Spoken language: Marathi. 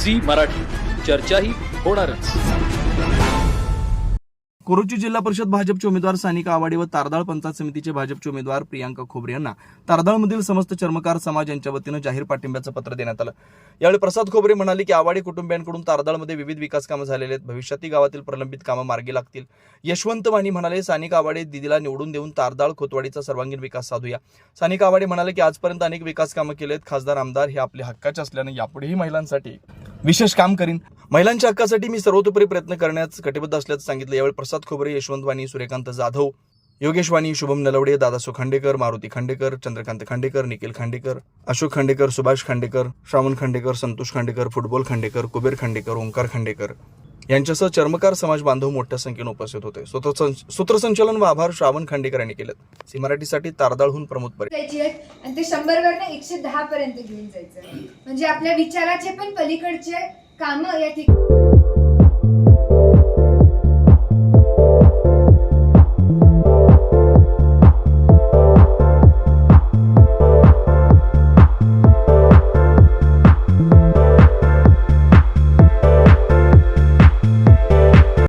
झी मराठी, चर्चाही होणारच. कोरुची जिल्हा परिषद भाजपचे उमेदवार सानिका आवाडे व तारदाळ पंचायत समितीचे भाजपचे उमेदवार प्रियांका खोबरे यांना तारदाळमधील समस्त चर्मकार समाज यांच्या वतीनं जाहीर पाठिंब्याचं पत्र देण्यात आलं. यावेळी प्रसाद खोबरे म्हणाले की आवाडे कुटुंबियांकडून तारदाळमध्ये विविध विकास कामं झालेले आहेत. भविष्यातही गावातील प्रलंबित कामं मार्गी लागतील. यशवंत वाणी म्हणाले, सानिका आवाडे दिदीला निवडून देऊन तारदाळ खोतवाडीचा सर्वांगीण विकास साधूया. सानिका आवाडे म्हणाले की आजपर्यंत अनेक विकास कामं केलेत. खासदार आमदार हे आपल्या हक्काचे असल्याने यापुढेही महिलांसाठी विशेष काम करीन. महिलांच्या हक्कासाठी मी सर्वतोपरी प्रयत्न करण्यास कटिबद्ध असल्याचं सांगितलं. यावेळी प्रसाद खोबरे, यशवंत वाणी, सूर्यकांत जाधव, योगेश वाणी, शुभम नलवडे, दादासो खांडेकर, मारुती खांडेकर, चंद्रकांत खांडेकर, निखिल खांडेकर, अशोक खांडेकर, सुभाष खांडेकर, श्रावण खांडेकर, संतोष खांडेकर, फुटबॉल खांडेकर, कुबेर खांडेकर, ओंकार खांडेकर यांच्यासह चर्मकार समाज बांधव मोठ्या संख्येने उपस्थित होते. सूत्रसंचालन व आभार श्रावण खांडेकर यांनी केलं. सी मराठीसाठी तारदाळहून प्रमोद परे. आणि ते 100 वरनं 110 पर्यंत घेऊन जायचं, म्हणजे आपल्या विचाराचे पण पलीकडचे काम या ठिकाणी